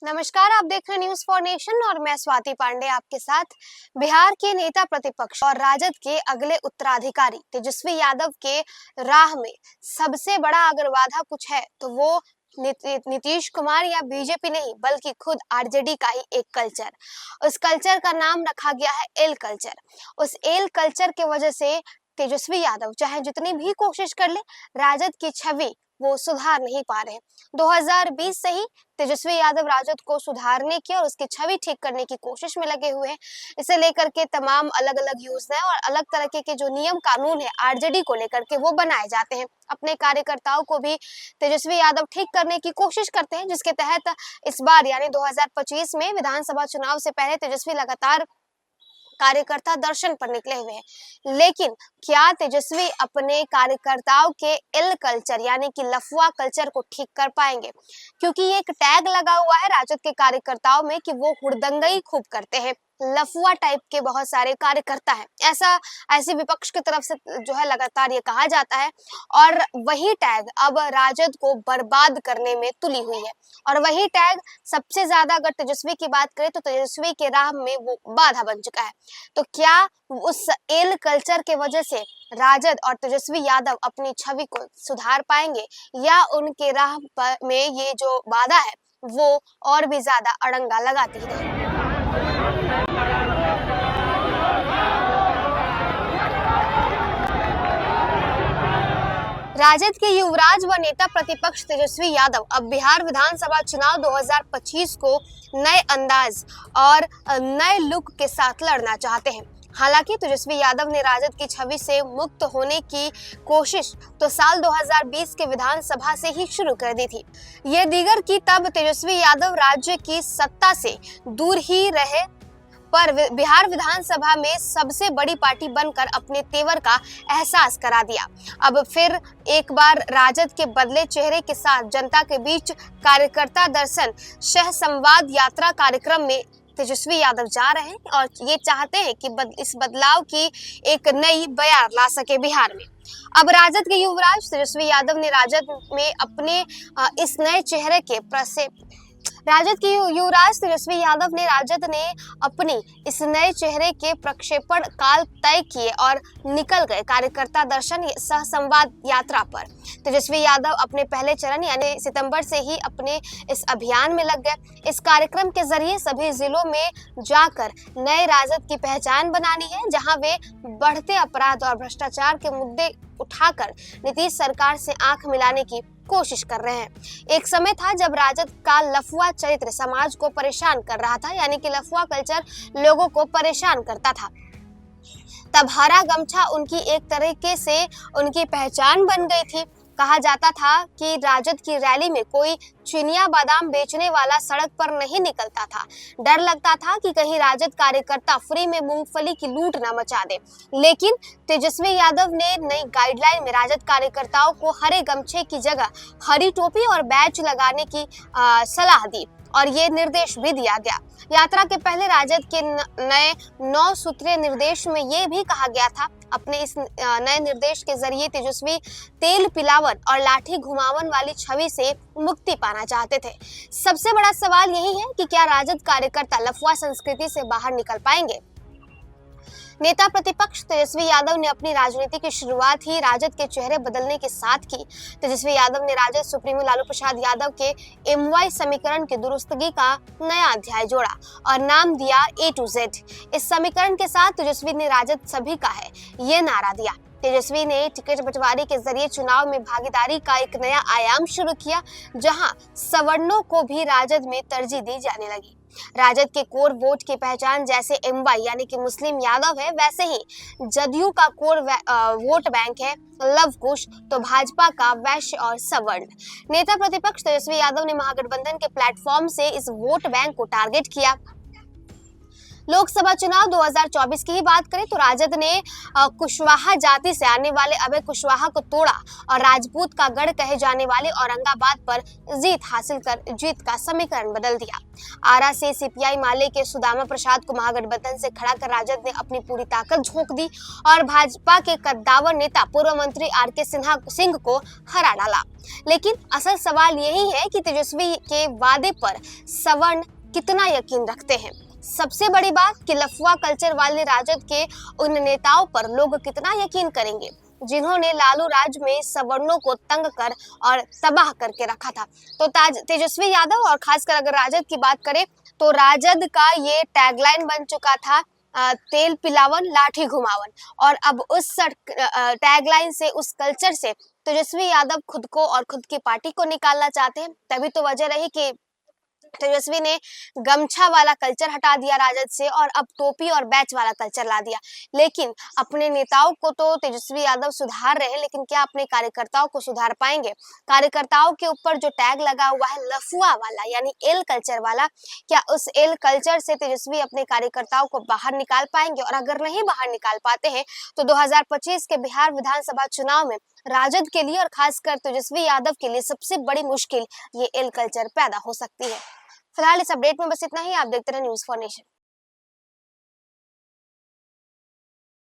नमस्कार, आप देख रहे हैं न्यूज फॉर नेशन और मैं स्वाति पांडे आपके साथ। बिहार के नेता प्रतिपक्ष और राजद के अगले उत्तराधिकारी तेजस्वी यादव के राह में सबसे बड़ा अगर बाधा कुछ है तो वो नीतीश कुमार या बीजेपी नहीं बल्कि खुद आरजेडी का ही एक कल्चर। उस कल्चर का नाम रखा गया है एल कल्चर। उस एल कल्चर के वजह से तेजस्वी यादव चाहे जितनी भी कोशिश कर ले, राजद की छवि वो सुधार नहीं पा रहे। 2020 से ही तेजस्वी यादव राजद को सुधारने की और उसकी छवि ठीक करने की कोशिश में लगे हुए हैं। इसे लेकर के तमाम अलग अलग योजनाएं और अलग तरह के जो नियम कानून है आरजेडी को लेकर के वो बनाए जाते हैं। अपने कार्यकर्ताओं को भी तेजस्वी यादव ठीक करने की कोशिश करते हैं, जिसके तहत इस बार यानी 2025 में विधानसभा चुनाव से पहले तेजस्वी लगातार कार्यकर्ता दर्शन पर निकले हुए हैं। लेकिन क्या तेजस्वी अपने कार्यकर्ताओं के एल कल्चर यानी कि लफुआ कल्चर को ठीक कर पाएंगे? क्योंकि ये एक टैग लगा हुआ है राजद के कार्यकर्ताओं में कि वो हुड़दंगई खूब करते हैं, लफुआ टाइप के बहुत सारे कार्यकर्ता हैं। ऐसे विपक्ष की तरफ से जो है लगातार ये कहा जाता है और वही टैग अब राजद को बर्बाद करने में तुली हुई है। और वही टैग सबसे ज्यादा अगर तेजस्वी की बात करें तो तेजस्वी के राह में वो बाधा बन चुका है। तो क्या उस एल कल्चर के वजह से राजद और तेजस्वी यादव अपनी छवि को सुधार पाएंगे या उनके राह में ये जो बाधा है वो और भी ज्यादा अड़ंगा लगाती रहेगी? राजद के युवराज व नेता प्रतिपक्ष तेजस्वी यादव अब बिहार विधानसभा चुनाव 2025 को नए अंदाज और नए लुक के साथ लड़ना चाहते हैं। हालांकि तेजस्वी यादव ने राजद की छवि से मुक्त होने की कोशिश तो साल 2020 के विधानसभा से ही शुरू कर दी थी। ये दीगर की तब तेजस्वी यादव राज्य की सत्ता से दूर ही रहे, पर बिहार विधानसभा में सबसे बड़ी पार्टी बनकर अपने तेवर का एहसास करा दिया। अब फिर एक बार राजद के बदले चेहरे के साथ जनता के बीच कार्यकर्ता दर्शन सह संवाद यात्रा कार्यक्रम में तेजस्वी यादव जा रहे हैं और ये चाहते हैं कि इस बदलाव की एक नई बयार ला सके बिहार में। अब राजद के युवराज तेजस्वी यादव ने राजद में अपने इस नए चेहरे के अपनी इस नए चेहरे के प्रक्षेपण काल तय किए और निकल गए कार्यकर्ता दर्शन सह संवाद यात्रा पर। तेजस्वी यादव अपने पहले चरण यानी सितंबर से ही अपने इस अभियान में लग गए। इस कार्यक्रम के जरिए सभी जिलों में जाकर नए राजद की पहचान बनानी है, जहां वे बढ़ते अपराध और भ्रष्टाचार के मुद्दे उठाकर नीतीश सरकार से आंख मिलाने की कोशिश कर रहे हैं। एक समय था जब राजद का लफुआ चरित्र समाज को परेशान कर रहा था, यानी कि लफुआ कल्चर लोगों को परेशान करता था। तब हरा गमछा उनकी एक तरीके से उनकी पहचान बन गई थी। कहा जाता था कि राजद की रैली में कोई चिनिया बादाम बेचने वाला सड़क पर नहीं निकलता था। डर लगता था कि कहीं राजद कार्यकर्ता फ्री में मूंगफली की लूट न मचा दे। लेकिन तेजस्वी यादव ने नई गाइडलाइन में राजद कार्यकर्ताओं को हरे गमछे की जगह हरी टोपी और बैच लगाने की सलाह दी और ये निर्देश भी दिया गया। यात्रा के पहले राजद के नए 9 सूत्रीय निर्देश में ये भी कहा गया था। अपने इस नए निर्देश के जरिए तेजस्वी तेल पिलावन और लाठी घुमावन वाली छवि से मुक्ति पाना चाहते थे। सबसे बड़ा सवाल यही है कि क्या राजद कार्यकर्ता लफुआ संस्कृति से बाहर निकल पाएंगे? नेता प्रतिपक्ष तेजस्वी यादव ने अपनी राजनीति की शुरुआत ही राजद के चेहरे बदलने के साथ की। तेजस्वी यादव ने राजद सुप्रीमो लालू प्रसाद यादव के MY समीकरण की दुरुस्तगी का नया अध्याय जोड़ा और नाम दिया A to Z। इस समीकरण के साथ तेजस्वी ने राजद सभी का है ये नारा दिया। तेजस्वी ने टिकट बंटवारे के जरिए चुनाव में भागीदारी का एक नया आयाम शुरू किया, जहां सवर्णों को भी राजद में तरजीह दी जाने लगी। राजद के कोर वोट की पहचान जैसे MY यानी कि मुस्लिम यादव है, वैसे ही जदयू का कोर वोट बैंक है लव कुश, तो भाजपा का वैश्य और सवर्ण। नेता प्रतिपक्ष तेजस्वी यादव ने महागठबंधन के प्लेटफॉर्म से इस वोट बैंक को टारगेट किया। लोकसभा चुनाव 2024 की ही बात करें तो राजद ने कुशवाहा जाति से आने वाले अभय कुशवाहा को तोड़ा और राजपूत का गढ़ कहे जाने वाले औरंगाबाद पर जीत हासिल कर जीत का समीकरण बदल दिया। आरा से सीपीआई माले के सुदामा प्रसाद को महागठबंधन से खड़ा कर राजद ने अपनी पूरी ताकत झोंक दी और भाजपा के कद्दावर नेता पूर्व मंत्री आर.के. सिंह को हरा डाला। लेकिन असल सवाल यही है कि तेजस्वी के वादे पर सवर्ण कितना यकीन रखते हैं। सबसे बड़ी बात कि लफुआ कल्चर वाले राजद के उन नेताओं पर लोग कितना यकीन करेंगे जिन्होंने लालू राज में सवर्णों को तंग कर और तबाह करके रखा था। तो तेजस्वी यादव और खासकर अगर राजद की बात करें तो राजद का ये टैगलाइन बन चुका था, तेल पिलावन लाठी घुमावन। और अब उस टैगलाइन से, उस कल्चर से तेजस्वी यादव खुद को और खुद की पार्टी को निकालना चाहते हैं। तभी तो वजह रही कि तेजस्वी ने गमछा वाला कल्चर हटा दिया राजद से और अब टोपी और बैच वाला कल्चर ला दिया। लेकिन अपने नेताओं को तो तेजस्वी यादव सुधार रहे हैं, लेकिन क्या अपने कार्यकर्ताओं को सुधार पाएंगे? कार्यकर्ताओं के ऊपर जो टैग लगा हुआ है लफुआ वाला यानी एल कल्चर वाला, क्या उस एल कल्चर से तेजस्वी अपने कार्यकर्ताओं को बाहर निकाल पाएंगे? और अगर नहीं बाहर निकाल पाते हैं तो 2025 के बिहार विधानसभा चुनाव में राजद के लिए और खासकर तेजस्वी यादव के लिए सबसे बड़ी मुश्किल ये एल कल्चर पैदा हो सकती है। फिलहाल इस अपडेट में बस इतना ही। आप देखते रहे न्यूज़ फॉर नेशन।